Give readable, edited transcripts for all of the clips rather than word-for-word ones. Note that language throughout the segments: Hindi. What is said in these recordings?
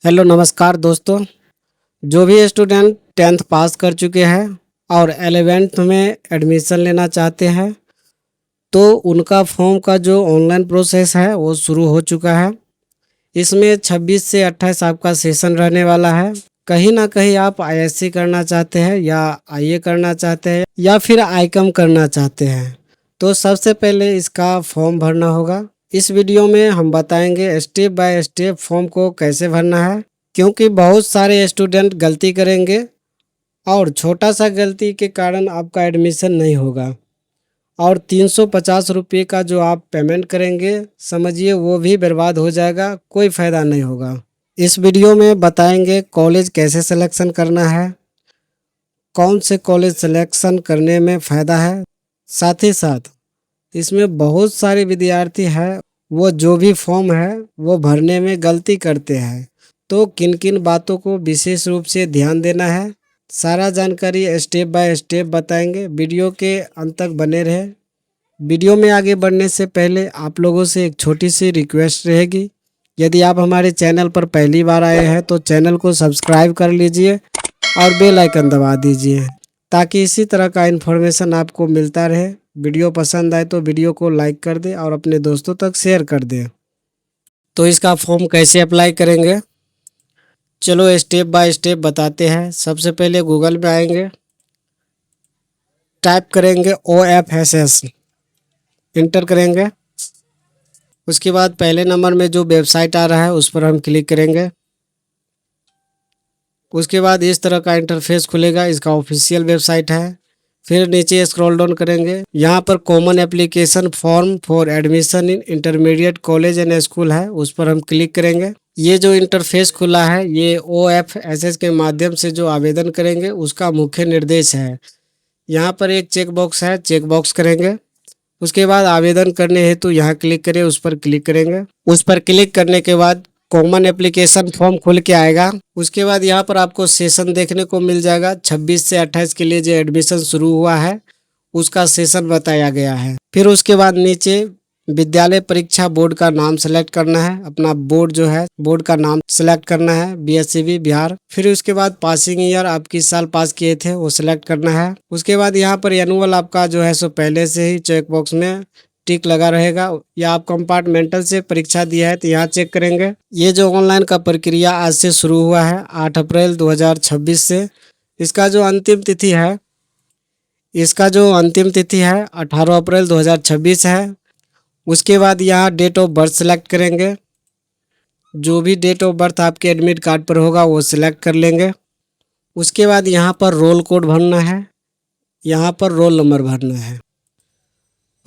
हेलो नमस्कार दोस्तों। जो भी स्टूडेंट टेंथ पास कर चुके हैं और 11th में एडमिशन लेना चाहते हैं तो उनका फॉर्म का जो ऑनलाइन प्रोसेस है वो शुरू हो चुका है। इसमें 26 से 28 आपका सेशन रहने वाला है। कहीं ना कहीं आप आईएससी करना चाहते हैं या आईए करना चाहते हैं या फिर आईकॉम करना चाहते हैं तो सबसे पहले इसका फॉर्म भरना होगा। इस वीडियो में हम बताएंगे स्टेप बाय स्टेप फॉर्म को कैसे भरना है, क्योंकि बहुत सारे स्टूडेंट गलती करेंगे और छोटा सा गलती के कारण आपका एडमिशन नहीं होगा और 350 रुपये का जो आप पेमेंट करेंगे समझिए वो भी बर्बाद हो जाएगा, कोई फ़ायदा नहीं होगा। इस वीडियो में बताएंगे कॉलेज कैसे सिलेक्शन करना है, कौन से कॉलेज सिलेक्शन करने में फ़ायदा है। साथ ही साथ इसमें बहुत सारे विद्यार्थी हैं वो जो भी फॉर्म है वो भरने में गलती करते हैं, तो किन किन बातों को विशेष रूप से ध्यान देना है सारा जानकारी स्टेप बाय स्टेप बताएंगे। वीडियो के अंत तक बने रहे। वीडियो में आगे बढ़ने से पहले आप लोगों से एक छोटी सी रिक्वेस्ट रहेगी, यदि आप हमारे चैनल पर पहली बार आए हैं तो चैनल को सब्सक्राइब कर लीजिए और बेल आइकन दबा दीजिए ताकि इसी तरह का इन्फॉर्मेशन आपको मिलता रहे। वीडियो पसंद आए तो वीडियो को लाइक कर दें और अपने दोस्तों तक शेयर कर दें। तो इसका फॉर्म कैसे अप्लाई करेंगे, चलो स्टेप बाय स्टेप बताते हैं। सबसे पहले गूगल में आएंगे, टाइप करेंगे OFSS, इंटर करेंगे। उसके बाद पहले नंबर में जो वेबसाइट आ रहा है उस पर हम क्लिक करेंगे। उसके बाद इस तरह का इंटरफेस खुलेगा, इसका ऑफिशियल वेबसाइट है। फिर नीचे स्क्रॉल डाउन करेंगे, यहाँ पर common application form for admission in intermediate college and school है, उस पर हम क्लिक करेंगे। ये जो इंटरफेस खुला है ये OFSS के माध्यम से जो आवेदन करेंगे उसका मुख्य निर्देश है। यहाँ पर एक चेक बॉक्स है, चेक बॉक्स करेंगे। उसके बाद आवेदन करने हेतु यहाँ क्लिक करें, उस पर क्लिक करेंगे। उस पर क्लिक करने के बाद कॉमन एप्लीकेशन फॉर्म खुल के आएगा। उसके बाद यहाँ पर आपको सेशन देखने को मिल जाएगा। 26 से 28 के लिए जो एडमिशन शुरू हुआ है उसका सेशन बताया गया है। फिर उसके बाद नीचे विद्यालय परीक्षा बोर्ड का नाम सेलेक्ट करना है, अपना बोर्ड जो है बोर्ड का नाम सेलेक्ट करना है, BSCB बिहार। फिर उसके बाद पासिंग ईयर आप किस साल पास किए थे वो सिलेक्ट करना है। उसके बाद यहाँ पर एनुअल आपका जो है सो पहले से ही चेक बॉक्स में टिक लगा रहेगा, या आप कंपार्टमेंटल से परीक्षा दिया है तो यहाँ चेक करेंगे। ये जो ऑनलाइन का प्रक्रिया आज से शुरू हुआ है 8 अप्रैल 2026 से। इसका जो अंतिम तिथि है 18 अप्रैल 2026 है। उसके बाद यहाँ डेट ऑफ बर्थ सेलेक्ट करेंगे, जो भी डेट ऑफ बर्थ आपके एडमिट कार्ड पर होगा वो सिलेक्ट कर लेंगे। उसके बाद यहाँ पर रोल कोड भरना है, यहाँ पर रोल नंबर भरना है।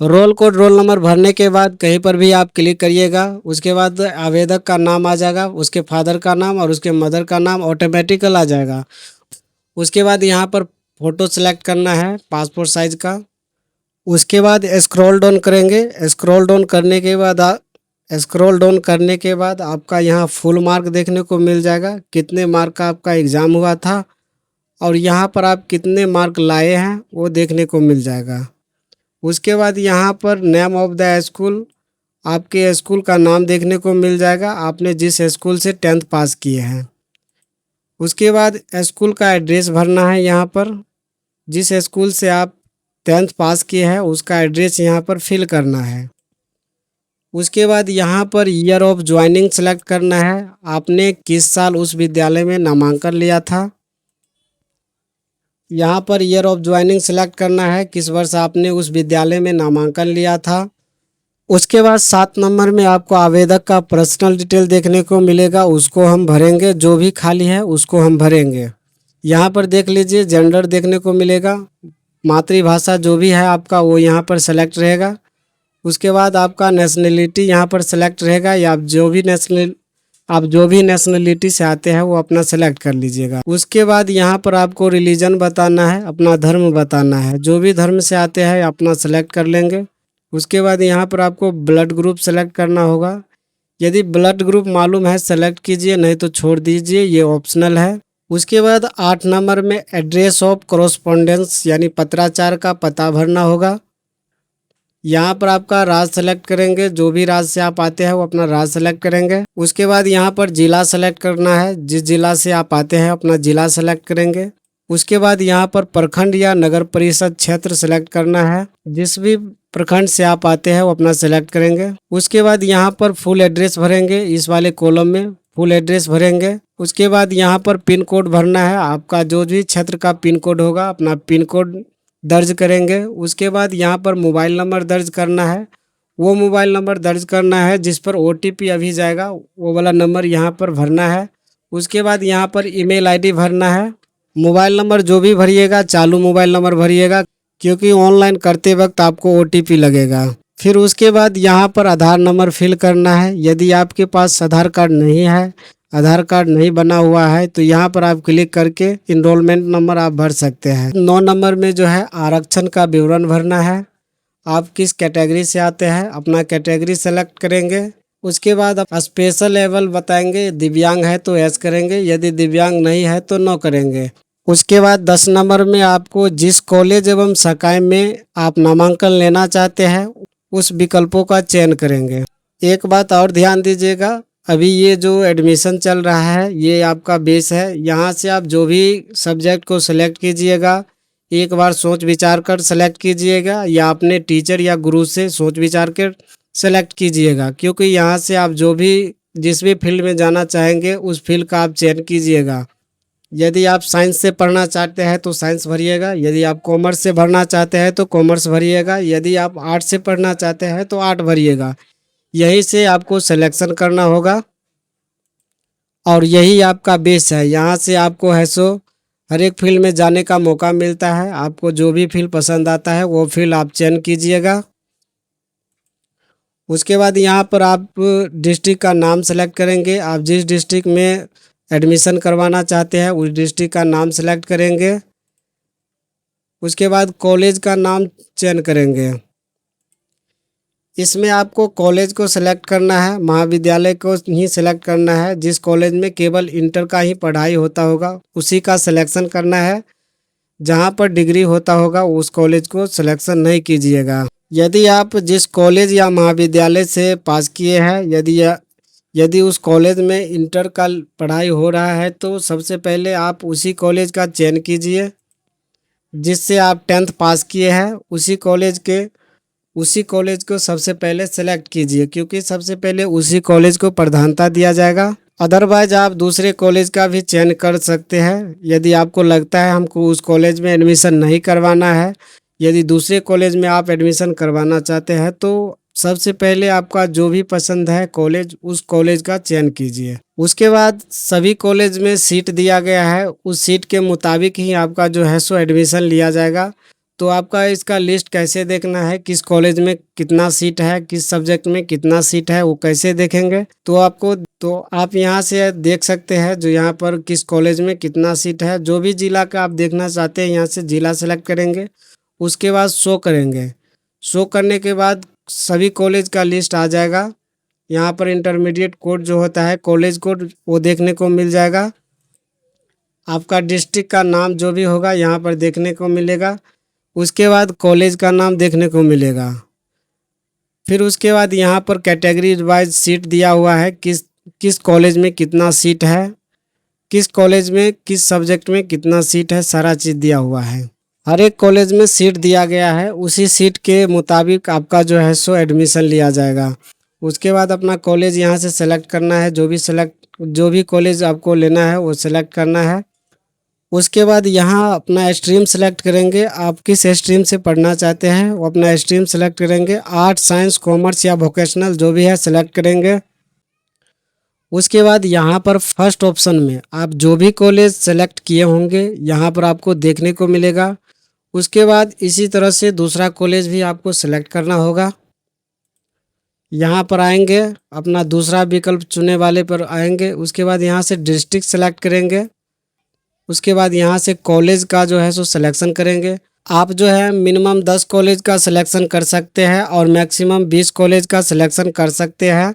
रोल कोड रोल नंबर भरने के बाद कहीं पर भी आप क्लिक करिएगा, उसके बाद आवेदक का नाम आ जाएगा, उसके फादर का नाम और उसके मदर का नाम ऑटोमेटिकल आ जाएगा। उसके बाद यहाँ पर फ़ोटो सेलेक्ट करना है पासपोर्ट साइज़ का। उसके बाद स्क्रॉल डाउन करेंगे, स्क्रॉल डाउन करने के बाद आपका यहाँ फुल मार्क देखने को मिल जाएगा, कितने मार्क का आपका एग्ज़ाम हुआ था और यहाँ पर आप कितने मार्क लाए हैं वो देखने को मिल जाएगा। उसके बाद यहाँ पर नेम ऑफ द स्कूल, आपके स्कूल का नाम देखने को मिल जाएगा, आपने जिस स्कूल से 10th पास किए हैं। उसके बाद स्कूल का एड्रेस भरना है, यहाँ पर जिस स्कूल से आप 10th पास किए हैं उसका एड्रेस यहाँ पर फिल करना है। उसके बाद यहाँ per year of joining select करना है, आपने किस साल उस विद्यालय में नामांकन लिया था। यहाँ per year of joining select करना है, किस वर्ष आपने उस विद्यालय में नामांकन लिया था। उसके बाद 7 नंबर में आपको आवेदक का पर्सनल डिटेल देखने को मिलेगा, उसको हम भरेंगे, जो भी खाली है उसको हम भरेंगे। यहाँ पर देख लीजिए जेंडर देखने को मिलेगा, मातृभाषा जो भी है आपका वो यहाँ पर सेलेक्ट रहेगा। उसके बाद आपका नेशनलिटी यहाँ पर सेलेक्ट रहेगा, या आप जो भी नेशनलिटी से आते हैं वो अपना सेलेक्ट कर लीजिएगा। उसके बाद यहाँ पर आपको रिलीजन बताना है, अपना धर्म बताना है, जो भी धर्म से आते हैं अपना सेलेक्ट कर लेंगे। उसके बाद यहाँ पर आपको ब्लड ग्रुप सेलेक्ट करना होगा, यदि ब्लड ग्रुप मालूम है सेलेक्ट कीजिए, नहीं तो छोड़ दीजिए, ये ऑप्शनल है। उसके बाद 8 नंबर में एड्रेस ऑफ कॉरस्पॉन्डेंस यानी पत्राचार का पता भरना होगा, यहाँ पर आपका राज्य सेलेक्ट करेंगे, जो भी राज्य से आप आते हैं वो अपना राज्य सेलेक्ट करेंगे। उसके बाद यहाँ पर जिला सेलेक्ट करना है, जिस जिला से आप आते हैं अपना जिला सेलेक्ट करेंगे। उसके बाद यहाँ पर प्रखंड या नगर परिषद क्षेत्र सेलेक्ट करना है, जिस भी प्रखंड से आप आते हैं वो अपना सेलेक्ट करेंगे। उसके बाद यहाँ पर फुल एड्रेस भरेंगे, इस वाले कॉलम में फुल एड्रेस भरेंगे। उसके बाद यहाँ पर पिन कोड भरना है, आपका जो भी क्षेत्र का पिन कोड होगा अपना पिन कोड दर्ज करेंगे। उसके बाद यहाँ पर मोबाइल नंबर दर्ज करना है, वो मोबाइल नंबर दर्ज करना है जिस पर OTP अभी जाएगा, वो वाला नंबर यहाँ पर भरना है। उसके बाद यहाँ पर ईमेल ID भरना है। मोबाइल नंबर जो भी भरिएगा चालू मोबाइल नंबर भरिएगा, क्योंकि ऑनलाइन करते वक्त आपको OTP लगेगा। फिर उसके बाद यहाँ पर आधार नंबर फिल करना है। यदि आपके पास आधार कार्ड नहीं है, आधार कार्ड नहीं बना हुआ है, तो यहाँ पर आप क्लिक करके इनरोलमेंट नंबर आप भर सकते हैं। 9 नंबर में जो है आरक्षण का विवरण भरना है। आप किस कैटेगरी से आते हैं अपना कैटेगरी सेलेक्ट करेंगे। उसके बाद आप स्पेशल लेवल बताएंगे, दिव्यांग है तो यस करेंगे, यदि दिव्यांग नहीं है तो नो करेंगे। उसके बाद 10 नंबर में आपको जिस कॉलेज एवं शाखाएं में आप नामांकन लेना चाहते हैं उस विकल्पों का चयन करेंगे। एक बात और ध्यान दीजिएगा, अभी ये जो एडमिशन चल रहा है ये आपका बेस है। यहाँ से आप जो भी सब्जेक्ट को सिलेक्ट कीजिएगा एक बार सोच विचार कर सेलेक्ट कीजिएगा, या अपने टीचर या गुरु से सोच विचार कर सेलेक्ट कीजिएगा, क्योंकि यहाँ से आप जो भी जिस भी फील्ड में जाना चाहेंगे उस फील्ड का आप चयन कीजिएगा। यदि आप साइंस से पढ़ना चाहते हैं तो साइंस भरिएगा, यदि आप कॉमर्स से भरना चाहते हैं तो कॉमर्स भरिएगा, यदि आप आर्ट से पढ़ना चाहते हैं तो आर्ट भरिएगा। यहीं से आपको सिलेक्शन करना होगा और यही आपका बेस है। यहाँ से आपको है सो हर एक फील्ड में जाने का मौका मिलता है। आपको जो भी फील्ड पसंद आता है वो फील्ड आप चयन कीजिएगा। उसके बाद यहाँ पर आप डिस्ट्रिक्ट का नाम सेलेक्ट करेंगे। आप जिस डिस्ट्रिक्ट में एडमिशन करवाना चाहते हैं उस डिस्ट्रिक्ट का नाम सेलेक्ट करेंगे। उसके बाद कॉलेज का नाम चयन करेंगे। इसमें आपको कॉलेज को सेलेक्ट करना है, महाविद्यालय को ही सेलेक्ट करना है। जिस कॉलेज में केवल इंटर का ही पढ़ाई होता होगा उसी का सिलेक्शन करना है। जहाँ पर डिग्री होता होगा उस कॉलेज को सिलेक्शन नहीं कीजिएगा। यदि आप जिस कॉलेज या महाविद्यालय से पास किए हैं, यदि उस कॉलेज में इंटर का पढ़ाई हो रहा है तो सबसे पहले आप उसी कॉलेज का चयन कीजिए जिससे आप 10th पास किए हैं। उसी कॉलेज को सबसे पहले सेलेक्ट कीजिए, क्योंकि सबसे पहले उसी कॉलेज को प्रधानता दिया जाएगा। अदरवाइज आप दूसरे कॉलेज का भी चयन कर सकते हैं। यदि आपको लगता है हमको उस कॉलेज में एडमिशन नहीं करवाना है, यदि दूसरे कॉलेज में आप एडमिशन करवाना चाहते हैं तो सबसे पहले आपका जो भी पसंद है कॉलेज उस कॉलेज का चयन कीजिए। उसके बाद सभी कॉलेज में सीट दिया गया है, उस सीट के मुताबिक ही आपका जो है सो एडमिशन लिया जाएगा। तो आपका इसका लिस्ट कैसे देखना है, किस कॉलेज में कितना सीट है, किस सब्जेक्ट में कितना सीट है, वो कैसे देखेंगे तो आप यहाँ से देख सकते हैं जो यहाँ पर किस कॉलेज में कितना सीट है। जो भी जिला का आप देखना चाहते हैं यहाँ से जिला सेलेक्ट करेंगे। उसके बाद शो करेंगे। शो करने के बाद सभी कॉलेज का लिस्ट आ जाएगा। यहाँ पर इंटरमीडिएट कोड जो होता है कॉलेज कोड वो देखने को मिल जाएगा। आपका डिस्ट्रिक्ट का नाम जो भी होगा यहाँ पर देखने को मिलेगा। उसके बाद कॉलेज का नाम देखने को मिलेगा। फिर उसके बाद यहाँ पर कैटेगरी वाइज सीट दिया हुआ है, किस कॉलेज में कितना सीट है, किस कॉलेज में किस सब्जेक्ट में कितना सीट है, सारा चीज़ दिया हुआ है। हर एक कॉलेज में सीट दिया गया है, उसी सीट के मुताबिक आपका जो है सो एडमिशन लिया जाएगा। उसके बाद अपना कॉलेज यहाँ से सेलेक्ट करना है, जो भी कॉलेज आपको लेना है वो सेलेक्ट करना है। उसके बाद यहाँ अपना स्ट्रीम सेलेक्ट करेंगे। आप किस स्ट्रीम से पढ़ना चाहते हैं वो अपना स्ट्रीम सेलेक्ट करेंगे। आर्ट, साइंस, कॉमर्स या वोकेशनल जो भी है सेलेक्ट करेंगे। उसके बाद यहाँ पर फर्स्ट ऑप्शन में आप जो भी कॉलेज सेलेक्ट किए होंगे यहाँ पर आपको देखने को मिलेगा। उसके बाद इसी तरह से दूसरा कॉलेज भी आपको सेलेक्ट करना होगा। यहाँ पर आएंगे, अपना दूसरा विकल्प चुने वाले पर आएंगे। उसके बाद यहाँ से डिस्ट्रिक्ट सेलेक्ट करेंगे। उसके बाद यहाँ से कॉलेज का जो है सो सिलेक्शन करेंगे। आप जो है मिनिमम 10 कॉलेज का सिलेक्शन कर सकते हैं और मैक्सिमम 20 कॉलेज का सिलेक्शन कर सकते हैं।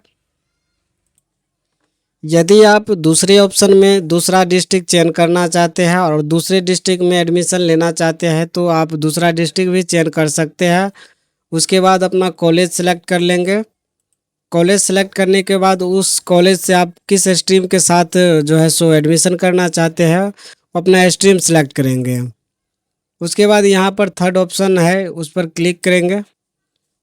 यदि आप दूसरे ऑप्शन में दूसरा डिस्ट्रिक्ट चयन करना चाहते हैं और दूसरे डिस्ट्रिक्ट में एडमिशन लेना चाहते हैं तो आप दूसरा डिस्ट्रिक्ट भी चयन कर सकते हैं। उसके बाद अपना कॉलेज सेलेक्ट कर लेंगे। कॉलेज सेलेक्ट करने के बाद उस कॉलेज से आप किस स्ट्रीम के साथ जो है सो एडमिशन करना चाहते हैं, अपना स्ट्रीम सेलेक्ट करेंगे। उसके बाद यहाँ पर थर्ड ऑप्शन है, उस पर क्लिक करेंगे।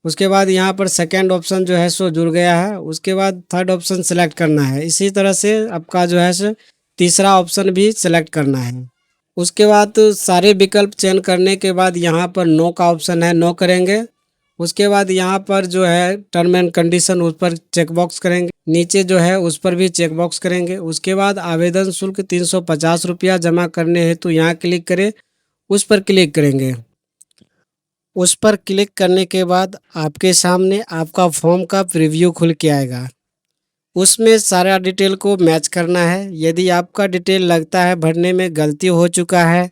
उसके बाद यहाँ पर सेकंड ऑप्शन जो है सो जुड़ गया है। उसके बाद थर्ड ऑप्शन सेलेक्ट करना है। इसी तरह से आपका जो है सो तीसरा ऑप्शन भी सेलेक्ट करना है। उसके बाद सारे विकल्प चयन करने के बाद यहाँ पर नो का ऑप्शन है, नो करेंगे। उसके बाद यहाँ पर जो है टर्म एंड कंडीशन, उस पर चेक बॉक्स करेंगे। नीचे जो है उस पर भी चेक बॉक्स करेंगे। उसके बाद आवेदन शुल्क 350 रुपया जमा करने हेतु यहाँ क्लिक करें, उस पर क्लिक करेंगे। उस पर क्लिक करने के बाद आपके सामने आपका फॉर्म का प्रीव्यू खुल के आएगा। उसमें सारा डिटेल को मैच करना है। यदि आपका डिटेल लगता है भरने में गलती हो चुका है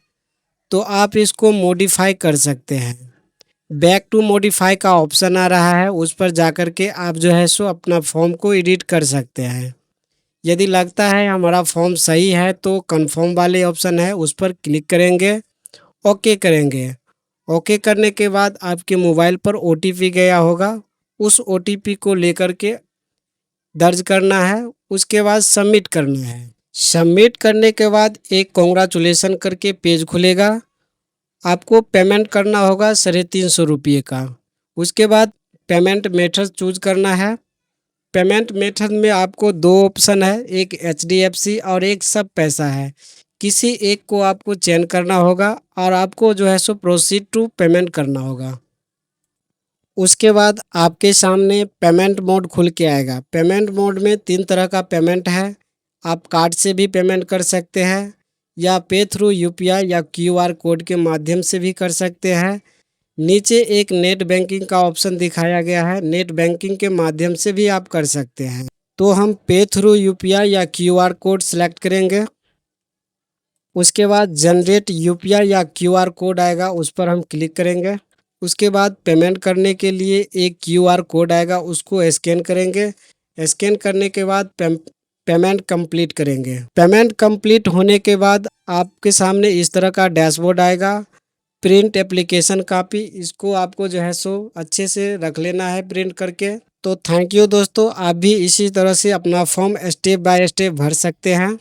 तो आप इसको मॉडिफाई कर सकते हैं। बैक टू मॉडिफाई का ऑप्शन आ रहा है, उस पर जाकर के आप जो है सो अपना फॉर्म को एडिट कर सकते हैं। यदि लगता है हमारा फॉर्म सही है तो कंफर्म वाले ऑप्शन है, उस पर क्लिक करेंगे, ओके करेंगे। ओके करने के बाद आपके मोबाइल पर ओटीपी गया होगा, उस ओटीपी को लेकर के दर्ज करना है। उसके बाद सबमिट करना है। सबमिट करने के बाद एक कॉन्ग्रेचुलेसन करके पेज खुलेगा। आपको पेमेंट करना होगा 350 रुपये का। उसके बाद पेमेंट मेथड चूज करना है। पेमेंट मेथड में आपको दो ऑप्शन है, एक एचडीएफसी और एक सब पैसा है। किसी एक को आपको चयन करना होगा और आपको जो है सो प्रोसीड टू पेमेंट करना होगा। उसके बाद आपके सामने पेमेंट मोड खुल के आएगा। पेमेंट मोड में 3 तरह का पेमेंट है। आप कार्ड से भी पेमेंट कर सकते हैं या पे थ्रू यूपीआई या क्यूआर कोड के माध्यम से भी कर सकते हैं। नीचे एक नेट बैंकिंग का ऑप्शन दिखाया गया है, नेट बैंकिंग के माध्यम से भी आप कर सकते हैं। तो हम पे थ्रू यूपीआई या क्यूआर कोड सेलेक्ट करेंगे। उसके बाद जनरेट यूपीआई या क्यूआर कोड आएगा, उस पर हम क्लिक करेंगे। उसके बाद पेमेंट करने के लिए एक क्यूआर कोड आएगा, उसको स्कैन करेंगे। स्कैन करने के बाद पेमेंट कंप्लीट करेंगे। पेमेंट कंप्लीट होने के बाद आपके सामने इस तरह का डैशबोर्ड आएगा। प्रिंट एप्लीकेशन कॉपी, इसको आपको जो है सो अच्छे से रख लेना है प्रिंट करके। तो थैंक यू दोस्तों, आप भी इसी तरह से अपना फॉर्म स्टेप बाय स्टेप भर सकते हैं।